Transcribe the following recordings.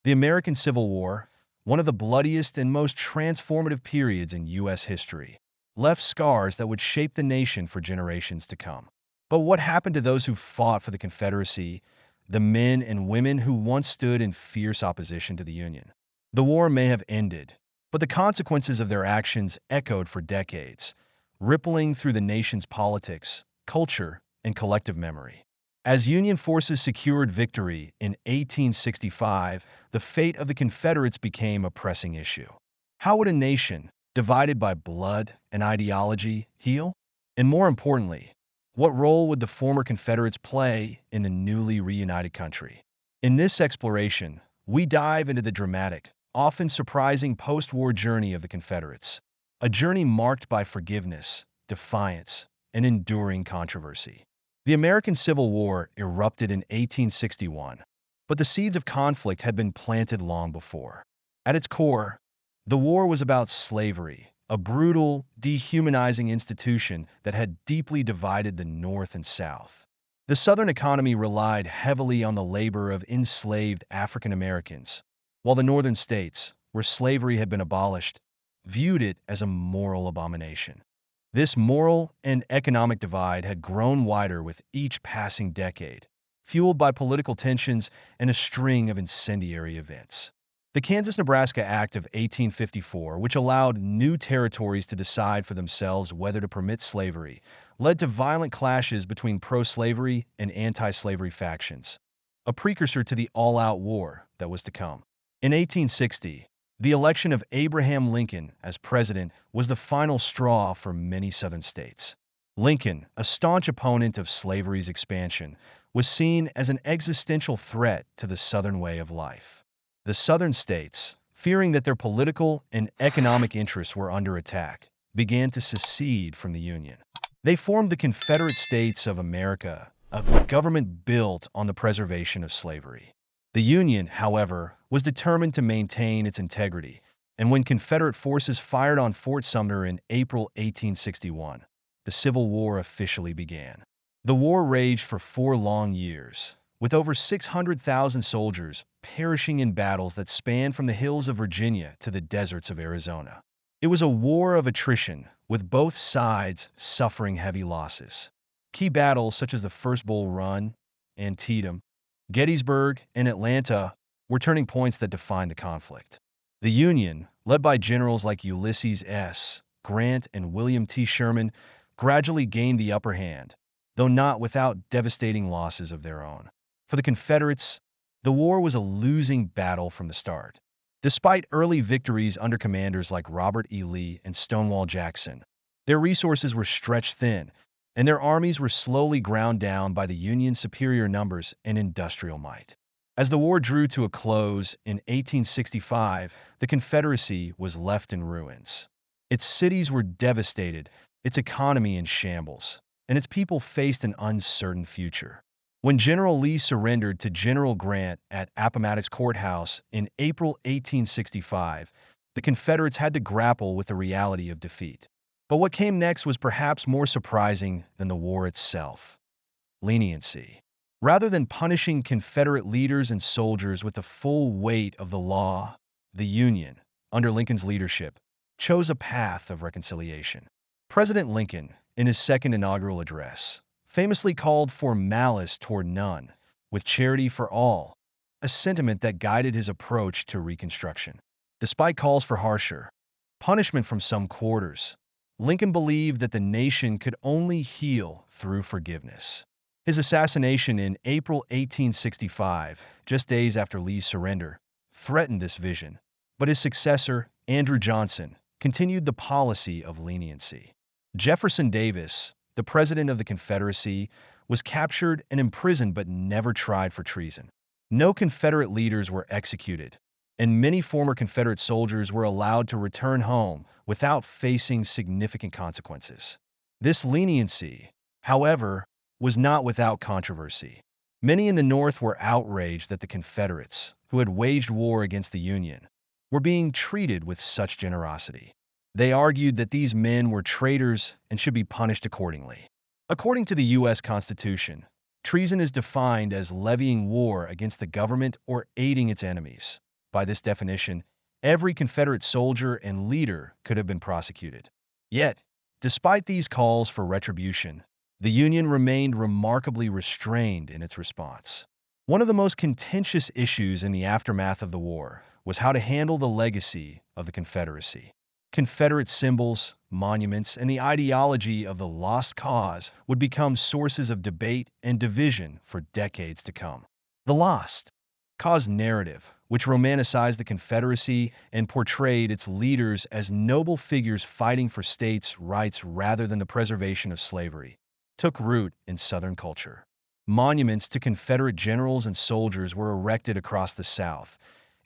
The American Civil War, one of the bloodiest and most transformative periods in U.S. history, left scars that would shape the nation for generations to come. But what happened to those who fought for the Confederacy, the men and women who once stood in fierce opposition to the Union? The war may have ended, but the consequences of their actions echoed for decades, rippling through the nation's politics, culture, and collective memory. As Union forces secured victory in 1865, the fate of the Confederates became a pressing issue. How would a nation, divided by blood and ideology, heal? And more importantly, what role would the former Confederates play in the newly reunited country? In this exploration, we dive into the dramatic, often surprising post-war journey of the Confederates, a journey marked by forgiveness, defiance, and enduring controversy. The American Civil War erupted in 1861, but the seeds of conflict had been planted long before. At its core, the war was about slavery, a brutal, dehumanizing institution that had deeply divided the North and South. The Southern economy relied heavily on the labor of enslaved African Americans, while the Northern states, where slavery had been abolished, viewed it as a moral abomination. This moral and economic divide had grown wider with each passing decade, fueled by political tensions and a string of incendiary events. The Kansas-Nebraska Act of 1854, which allowed new territories to decide for themselves whether to permit slavery, led to violent clashes between pro-slavery and anti-slavery factions, a precursor to the all-out war that was to come. In 1860, the election of Abraham Lincoln as president was the final straw for many Southern states. Lincoln, a staunch opponent of slavery's expansion, was seen as an existential threat to the Southern way of life. The Southern states, fearing that their political and economic interests were under attack, began to secede from the Union. They formed the Confederate States of America, a government built on the preservation of slavery. The Union, however, was determined to maintain its integrity, and when Confederate forces fired on Fort Sumter in April 1861, the Civil War officially began. The war raged for 4 long years, with over 600,000 soldiers perishing in battles that spanned from the hills of Virginia to the deserts of Arizona. It was a war of attrition, with both sides suffering heavy losses. Key battles such as the First Bull Run, Antietam, Gettysburg, and Atlanta were turning points that defined the conflict. The Union, led by generals like Ulysses S. Grant and William T. Sherman, gradually gained the upper hand, though not without devastating losses of their own. For the Confederates, the war was a losing battle from the start. Despite early victories under commanders like Robert E. Lee and Stonewall Jackson, their resources were stretched thin, and their armies were slowly ground down by the Union's superior numbers and industrial might. As the war drew to a close in 1865, the Confederacy was left in ruins. Its cities were devastated, its economy in shambles, and its people faced an uncertain future. When General Lee surrendered to General Grant at Appomattox Courthouse in April 1865, the Confederates had to grapple with the reality of defeat. But what came next was perhaps more surprising than the war itself: leniency. Rather than punishing Confederate leaders and soldiers with the full weight of the law, the Union, under Lincoln's leadership, chose a path of reconciliation. President Lincoln, in his second inaugural address, famously called for malice toward none, with charity for all, a sentiment that guided his approach to Reconstruction. Despite calls for harsher punishment from some quarters, Lincoln believed that the nation could only heal through forgiveness. His assassination in April 1865, just days after Lee's surrender, threatened this vision, but his successor, Andrew Johnson, continued the policy of leniency. Jefferson Davis, the president of the Confederacy, was captured and imprisoned but never tried for treason. No Confederate leaders were executed, and many former Confederate soldiers were allowed to return home without facing significant consequences. This leniency, however, was not without controversy. Many in the North were outraged that the Confederates, who had waged war against the Union, were being treated with such generosity. They argued that these men were traitors and should be punished accordingly. According to the U.S. Constitution, treason is defined as levying war against the government or aiding its enemies. By this definition, every Confederate soldier and leader could have been prosecuted. Yet, despite these calls for retribution, the Union remained remarkably restrained in its response. One of the most contentious issues in the aftermath of the war was how to handle the legacy of the Confederacy. Confederate symbols, monuments, and the ideology of the lost cause would become sources of debate and division for decades to come. The lost cause narrative, which romanticized the Confederacy and portrayed its leaders as noble figures fighting for states' rights rather than the preservation of slavery, took root in Southern culture. Monuments to Confederate generals and soldiers were erected across the South,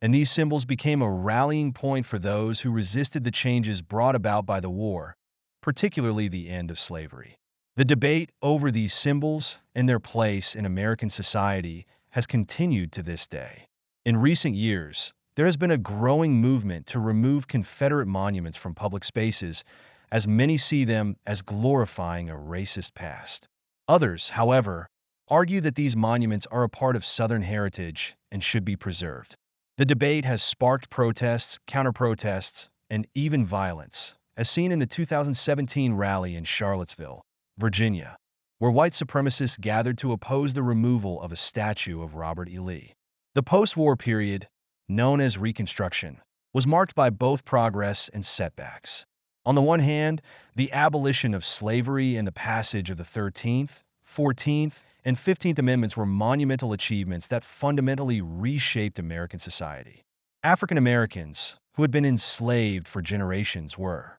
and these symbols became a rallying point for those who resisted the changes brought about by the war, particularly the end of slavery. The debate over these symbols and their place in American society has continued to this day. In recent years, there has been a growing movement to remove Confederate monuments from public spaces, as many see them as glorifying a racist past. Others, however, argue that these monuments are a part of Southern heritage and should be preserved. The debate has sparked protests, counter-protests, and even violence, as seen in the 2017 rally in Charlottesville, Virginia, where white supremacists gathered to oppose the removal of a statue of Robert E. Lee. The post-war period, known as Reconstruction, was marked by both progress and setbacks. On the one hand, the abolition of slavery and the passage of the 13th, 14th, and 15th Amendments were monumental achievements that fundamentally reshaped American society. African Americans, who had been enslaved for generations, were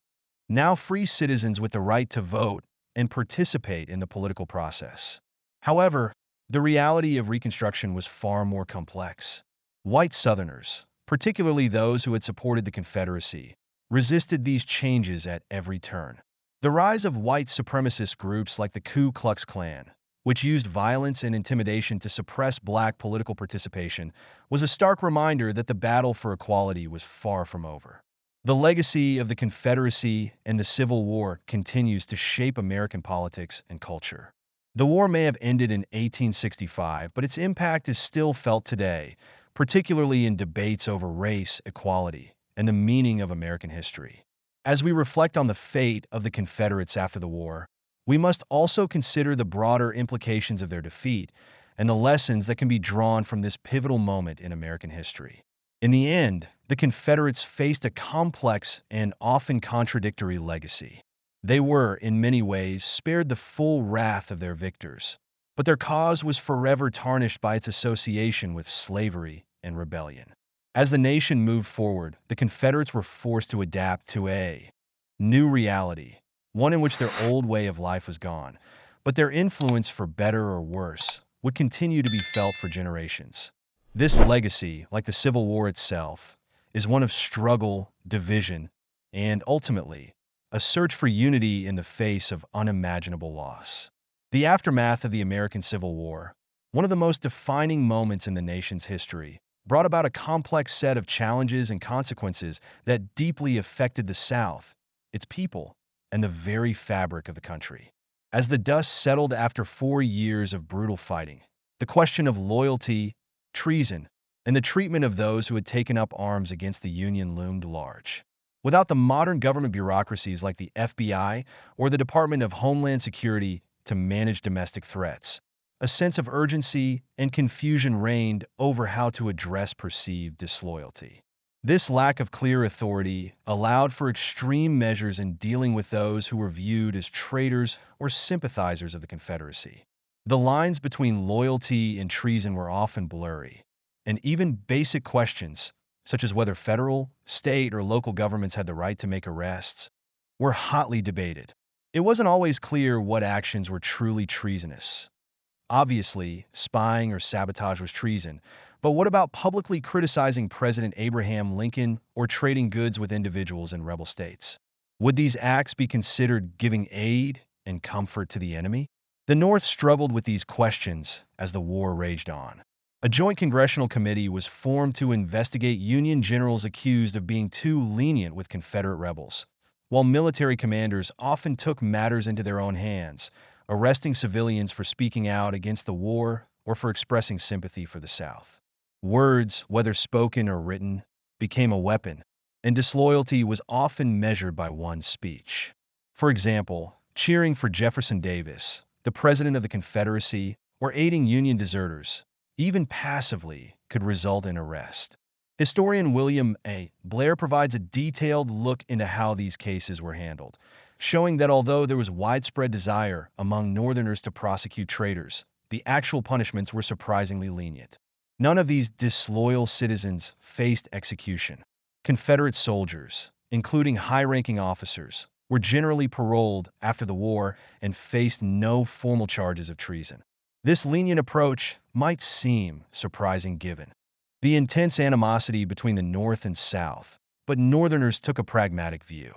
now free citizens with the right to vote and participate in the political process. However, the reality of Reconstruction was far more complex. White Southerners, particularly those who had supported the Confederacy, resisted these changes at every turn. The rise of white supremacist groups like the Ku Klux Klan, which used violence and intimidation to suppress black political participation, was a stark reminder that the battle for equality was far from over. The legacy of the Confederacy and the Civil War continues to shape American politics and culture. The war may have ended in 1865, but its impact is still felt today, particularly in debates over race, equality, and the meaning of American history. As we reflect on the fate of the Confederates after the war, we must also consider the broader implications of their defeat and the lessons that can be drawn from this pivotal moment in American history. In the end, the Confederates faced a complex and often contradictory legacy. They were, in many ways, spared the full wrath of their victors, but their cause was forever tarnished by its association with slavery and rebellion. As the nation moved forward, the Confederates were forced to adapt to a new reality, one in which their old way of life was gone, but their influence, for better or worse, would continue to be felt for generations. This legacy, like the Civil War itself, is one of struggle, division, and ultimately, a search for unity in the face of unimaginable loss. The aftermath of the American Civil War, one of the most defining moments in the nation's history, brought about a complex set of challenges and consequences that deeply affected the South, its people, and the very fabric of the country. As the dust settled after 4 years of brutal fighting, the question of loyalty, treason, and the treatment of those who had taken up arms against the Union loomed large. Without the modern government bureaucracies like the FBI or the Department of Homeland Security to manage domestic threats, a sense of urgency and confusion reigned over how to address perceived disloyalty. This lack of clear authority allowed for extreme measures in dealing with those who were viewed as traitors or sympathizers of the Confederacy. The lines between loyalty and treason were often blurry, and even basic questions, such as whether federal, state, or local governments had the right to make arrests, were hotly debated. It wasn't always clear what actions were truly treasonous. Obviously, spying or sabotage was treason, but what about publicly criticizing President Abraham Lincoln or trading goods with individuals in rebel states? Would these acts be considered giving aid and comfort to the enemy? The North struggled with these questions as the war raged on. A joint congressional committee was formed to investigate Union generals accused of being too lenient with Confederate rebels, while military commanders often took matters into their own hands, arresting civilians for speaking out against the war or for expressing sympathy for the South. Words, whether spoken or written, became a weapon, and disloyalty was often measured by one's speech. For example, cheering for Jefferson Davis, the president of the Confederacy, or aiding Union deserters, even passively, could result in arrest. Historian William A. Blair provides a detailed look into how these cases were handled, showing that although there was widespread desire among Northerners to prosecute traitors, the actual punishments were surprisingly lenient. None of these disloyal citizens faced execution. Confederate soldiers, including high-ranking officers, were generally paroled after the war and faced no formal charges of treason. This lenient approach might seem surprising given the intense animosity between the North and South, but Northerners took a pragmatic view.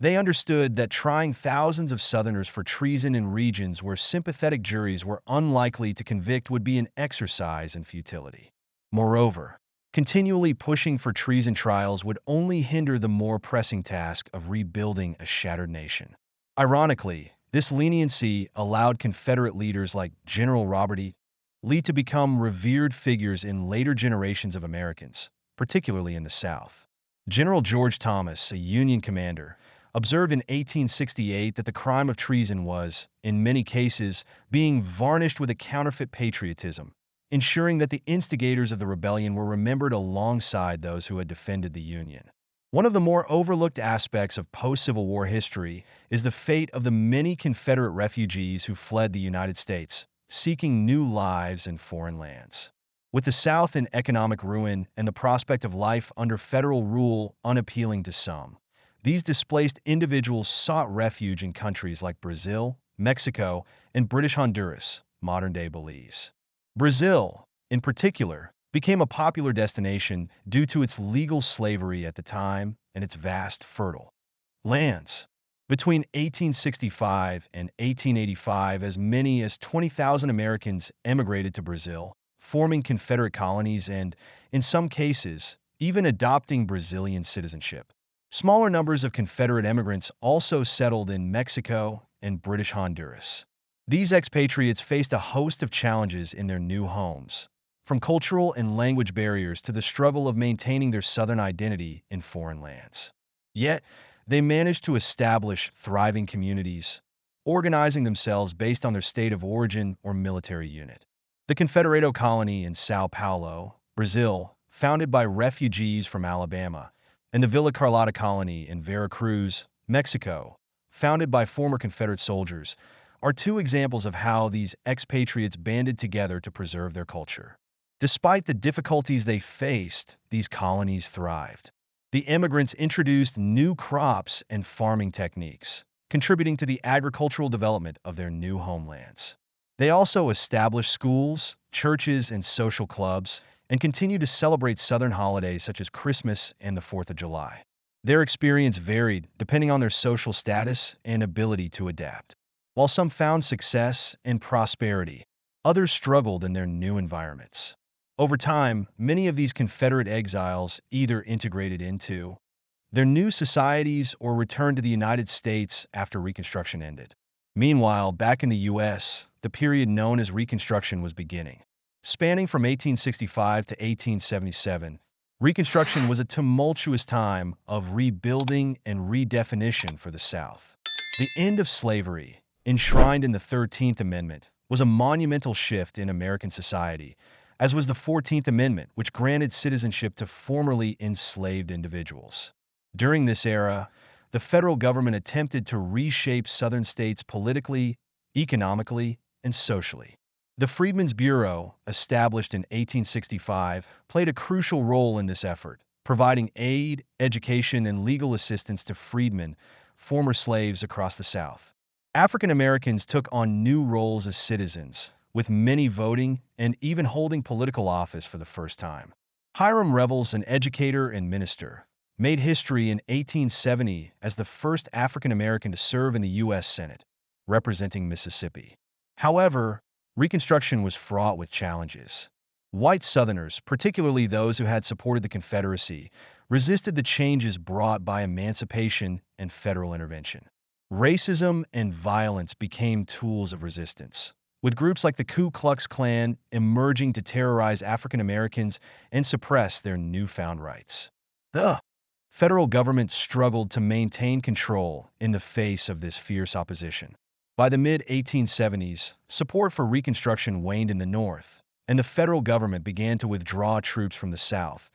They understood that trying thousands of Southerners for treason in regions where sympathetic juries were unlikely to convict would be an exercise in futility. Moreover, continually pushing for treason trials would only hinder the more pressing task of rebuilding a shattered nation. Ironically, this leniency allowed Confederate leaders like General Robert E. Lee to become revered figures in later generations of Americans, particularly in the South. General George Thomas, a Union commander, observed in 1868 that the crime of treason was, in many cases, being varnished with a counterfeit patriotism, ensuring that the instigators of the rebellion were remembered alongside those who had defended the Union. One of the more overlooked aspects of post-Civil War history is the fate of the many Confederate refugees who fled the United States, seeking new lives in foreign lands. With the South in economic ruin and the prospect of life under federal rule unappealing to some, these displaced individuals sought refuge in countries like Brazil, Mexico, and British Honduras, modern-day Belize. Brazil, in particular, became a popular destination due to its legal slavery at the time and its vast fertile lands. Between 1865 and 1885, as many as 20,000 Americans emigrated to Brazil, forming Confederate colonies and, in some cases, even adopting Brazilian citizenship. Smaller numbers of Confederate immigrants also settled in Mexico and British Honduras. These expatriates faced a host of challenges in their new homes, from cultural and language barriers to the struggle of maintaining their Southern identity in foreign lands. Yet, they managed to establish thriving communities, organizing themselves based on their state of origin or military unit. The Confederado colony in Sao Paulo, Brazil, founded by refugees from Alabama, and the Villa Carlotta colony in Veracruz, Mexico, founded by former Confederate soldiers, are two examples of how these expatriates banded together to preserve their culture. Despite the difficulties they faced, these colonies thrived. The immigrants introduced new crops and farming techniques, contributing to the agricultural development of their new homelands. They also established schools, churches, and social clubs, and continue to celebrate Southern holidays such as Christmas and the 4th of July. Their experience varied depending on their social status and ability to adapt. While some found success and prosperity, others struggled in their new environments. Over time, many of these Confederate exiles either integrated into their new societies or returned to the United States after Reconstruction ended. Meanwhile, back in the U.S., the period known as Reconstruction was beginning. Spanning from 1865 to 1877, Reconstruction was a tumultuous time of rebuilding and redefinition for the South. The end of slavery, enshrined in the 13th Amendment, was a monumental shift in American society, as was the 14th Amendment, which granted citizenship to formerly enslaved individuals. During this era, the federal government attempted to reshape Southern states politically, economically, and socially. The Freedmen's Bureau, established in 1865, played a crucial role in this effort, providing aid, education, and legal assistance to freedmen, former slaves across the South. African Americans took on new roles as citizens, with many voting and even holding political office for the first time. Hiram Revels, an educator and minister, made history in 1870 as the first African American to serve in the U.S. Senate, representing Mississippi. However, Reconstruction was fraught with challenges. White Southerners, particularly those who had supported the Confederacy, resisted the changes brought by emancipation and federal intervention. Racism and violence became tools of resistance, with groups like the Ku Klux Klan emerging to terrorize African Americans and suppress their newfound rights. The federal government struggled to maintain control in the face of this fierce opposition. By the mid-1870s, support for Reconstruction waned in the North, and the federal government began to withdraw troops from the South,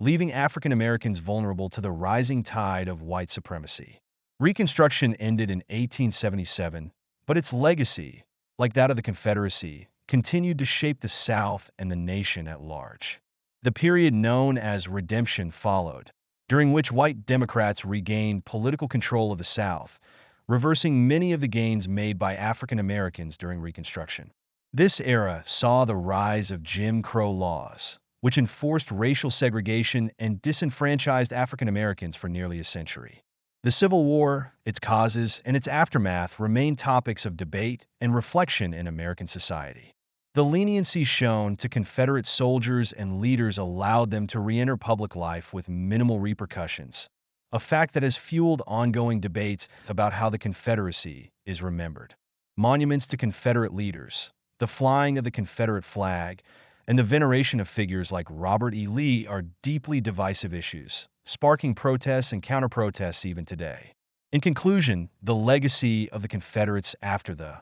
leaving African Americans vulnerable to the rising tide of white supremacy. Reconstruction ended in 1877, but its legacy, like that of the Confederacy, continued to shape the South and the nation at large. The period known as Redemption followed, during which white Democrats regained political control of the South, reversing many of the gains made by African Americans during Reconstruction. This era saw the rise of Jim Crow laws, which enforced racial segregation and disenfranchised African Americans for nearly a century. The Civil War, its causes, and its aftermath remain topics of debate and reflection in American society. The leniency shown to Confederate soldiers and leaders allowed them to re-enter public life with minimal repercussions, a fact that has fueled ongoing debates about how the Confederacy is remembered. Monuments to Confederate leaders, the flying of the Confederate flag, and the veneration of figures like Robert E. Lee are deeply divisive issues, sparking protests and counter-protests even today. In conclusion, the legacy of the Confederates after the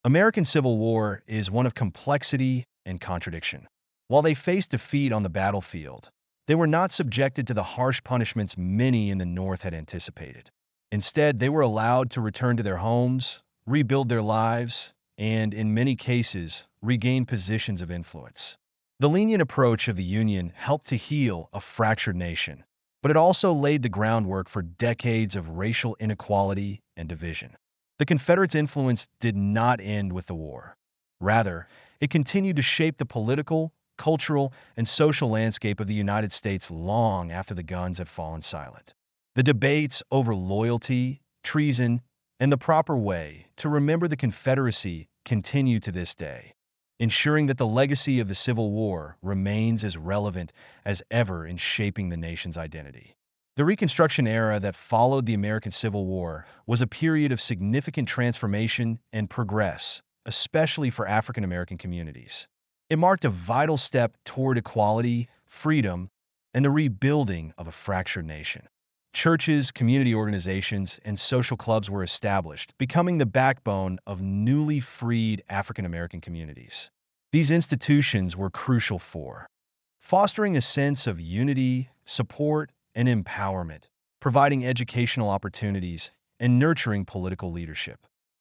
American Civil War is one of complexity and contradiction. While they faced defeat on the battlefield, they were not subjected to the harsh punishments many in the North had anticipated. Instead, they were allowed to return to their homes, rebuild their lives, and, in many cases, regain positions of influence. The lenient approach of the Union helped to heal a fractured nation, but it also laid the groundwork for decades of racial inequality and division. The Confederates' influence did not end with the war. Rather, it continued to shape the political, cultural, and social landscape of the United States long after the guns had fallen silent. The debates over loyalty, treason, and the proper way to remember the Confederacy continue to this day, ensuring that the legacy of the Civil War remains as relevant as ever in shaping the nation's identity. The Reconstruction era that followed the American Civil War was a period of significant transformation and progress, especially for African American communities. It marked a vital step toward equality, freedom, and the rebuilding of a fractured nation. Churches, community organizations, and social clubs were established, becoming the backbone of newly freed African American communities. These institutions were crucial for fostering a sense of unity, support, and empowerment, providing educational opportunities, and nurturing political leadership.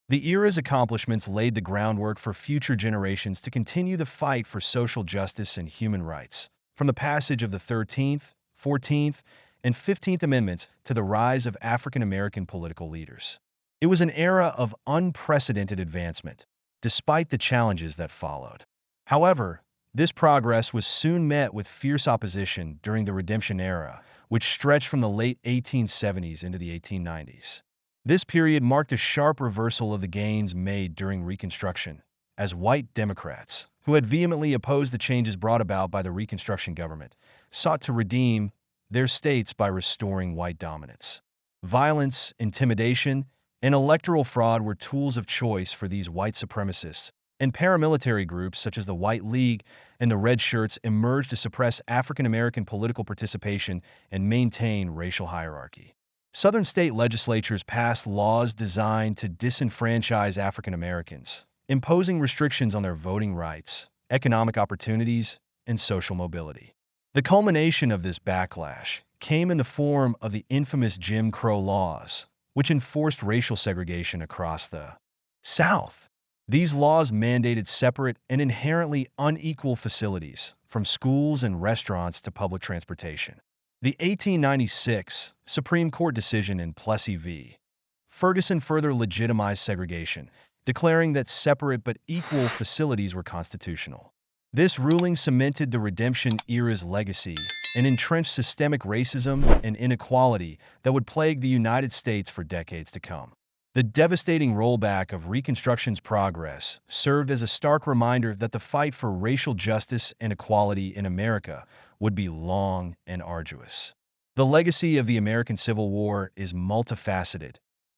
The era's accomplishments laid the groundwork for future generations to continue the fight for social justice and human rights, from the passage of the 13th, 14th, and 15th Amendments to the rise of African American political leaders. It was an era of unprecedented advancement, despite the challenges that followed. However, this progress was soon met with fierce opposition during the Redemption era, which stretched from the late 1870s into the 1890s. This period marked a sharp reversal of the gains made during Reconstruction, as white Democrats, who had vehemently opposed the changes brought about by the Reconstruction government, sought to redeem their states by restoring white dominance. Violence, intimidation, and electoral fraud were tools of choice for these white supremacists, and paramilitary groups such as the White League and the Red Shirts emerged to suppress African American political participation and maintain racial hierarchy. Southern state legislatures passed laws designed to disenfranchise African Americans, imposing restrictions on their voting rights, economic opportunities, and social mobility. The culmination of this backlash came in the form of the infamous Jim Crow laws, which enforced racial segregation across the South. These laws mandated separate and inherently unequal facilities, from schools and restaurants to public transportation. The 1896 Supreme Court decision in Plessy v. Ferguson further legitimized segregation, declaring that separate but equal facilities were constitutional. This ruling cemented the Redemption era's legacy and entrenched systemic racism and inequality that would plague the United States for decades to come. The devastating rollback of Reconstruction's progress served as a stark reminder that the fight for racial justice and equality in America would be long and arduous. The legacy of the American Civil War is multifaceted,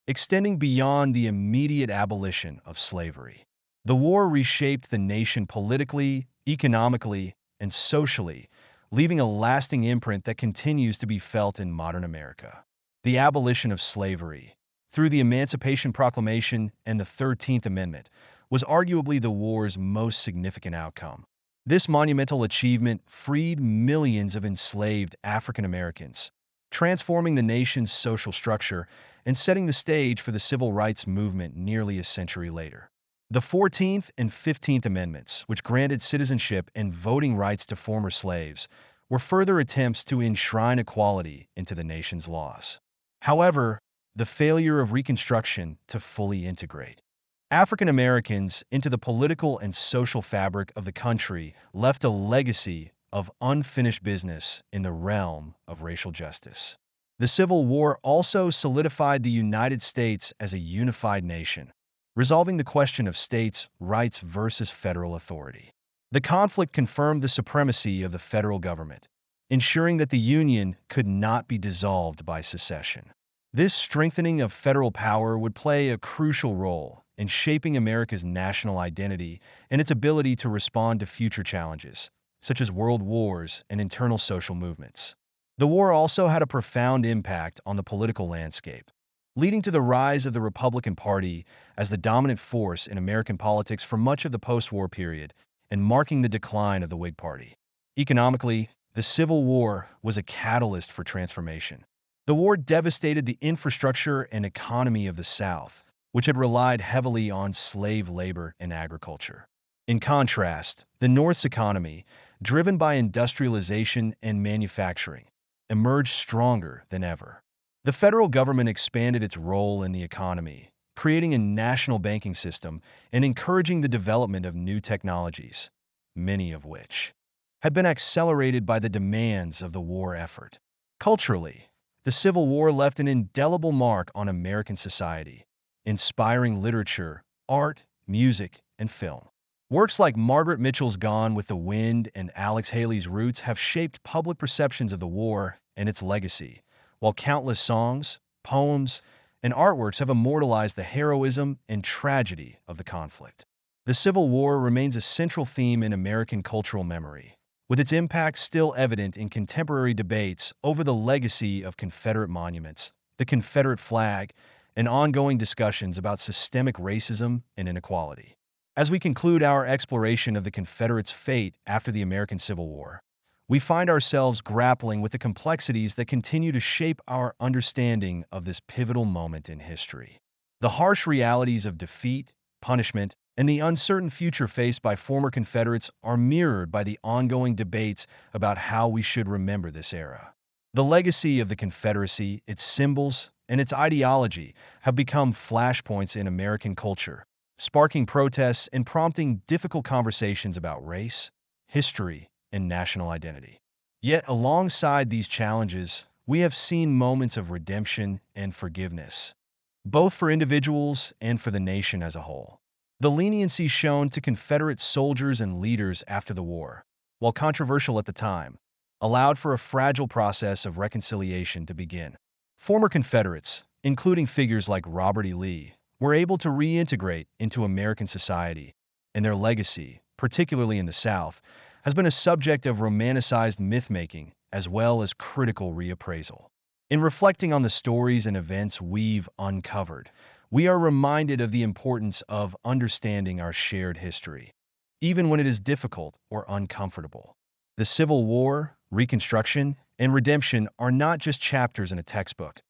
extending beyond the immediate abolition of slavery. The war reshaped the nation politically, economically, and socially, leaving a lasting imprint that continues to be felt in modern America. The abolition of slavery, through the Emancipation Proclamation and the 13th Amendment, was arguably the war's most significant outcome. This monumental achievement freed millions of enslaved African Americans, transforming the nation's social structure and setting the stage for the civil rights movement nearly a century later. The 14th and 15th Amendments, which granted citizenship and voting rights to former slaves, were further attempts to enshrine equality into the nation's laws. However, the failure of Reconstruction to fully integrate African Americans into the political and social fabric of the country left a legacy of unfinished business in the realm of racial justice. The Civil War also solidified the United States as a unified nation, resolving the question of states' rights versus federal authority. The conflict confirmed the supremacy of the federal government, ensuring that the Union could not be dissolved by secession. This strengthening of federal power would play a crucial role in shaping America's national identity and its ability to respond to future challenges, such as world wars and internal social movements. The war also had a profound impact on the political landscape, leading to the rise of the Republican Party as the dominant force in American politics for much of the post-war period and marking the decline of the Whig Party. Economically, the Civil War was a catalyst for transformation. The war devastated the infrastructure and economy of the South, which had relied heavily on slave labor and agriculture. In contrast, the North's economy, driven by industrialization and manufacturing, emerged stronger than ever. The federal government expanded its role in the economy, creating a national banking system and encouraging the development of new technologies, many of which had been accelerated by the demands of the war effort. Culturally, the Civil War left an indelible mark on American society, inspiring literature, art, music, and film. Works like Margaret Mitchell's Gone with the Wind and Alex Haley's Roots have shaped public perceptions of the war and its legacy, while countless songs, poems, and artworks have immortalized the heroism and tragedy of the conflict. The Civil War remains a central theme in American cultural memory, with its impact still evident in contemporary debates over the legacy of Confederate monuments, the Confederate flag, and ongoing discussions about systemic racism and inequality. As we conclude our exploration of the Confederates' fate after the American Civil War, we find ourselves grappling with the complexities that continue to shape our understanding of this pivotal moment in history. The harsh realities of defeat, punishment, and the uncertain future faced by former Confederates are mirrored by the ongoing debates about how we should remember this era. The legacy of the Confederacy, its symbols, and its ideology have become flashpoints in American culture, sparking protests and prompting difficult conversations about race, history, and national identity. Yet, alongside these challenges, we have seen moments of redemption and forgiveness, both for individuals and for the nation as a whole. The leniency shown to Confederate soldiers and leaders after the war, while controversial at the time, allowed for a fragile process of reconciliation to begin. Former Confederates, including figures like Robert E. Lee, were able to reintegrate into American society, and their legacy, particularly in the South, has been a subject of romanticized myth-making as well as critical reappraisal. In reflecting on the stories and events we've uncovered, we are reminded of the importance of understanding our shared history, even when it is difficult or uncomfortable. The Civil War, Reconstruction, and Redemption are not just chapters in a textbook.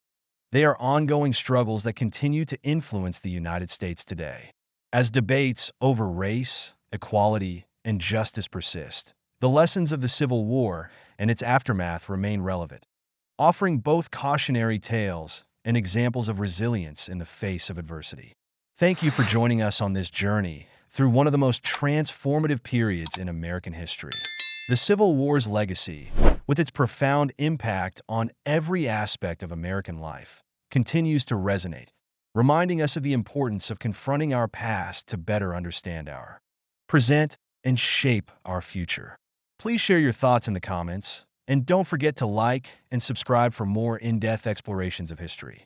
They are ongoing struggles that continue to influence the United States today. As debates over race, equality, and justice persist, the lessons of the Civil War and its aftermath remain relevant, offering both cautionary tales and examples of resilience in the face of adversity. Thank you for joining us on this journey through one of the most transformative periods in American history. The Civil War's legacy, with its profound impact on every aspect of American life, continues to resonate, reminding us of the importance of confronting our past to better understand our present and shape our future. Please share your thoughts in the comments, and don't forget to like and subscribe for more in-depth explorations of history.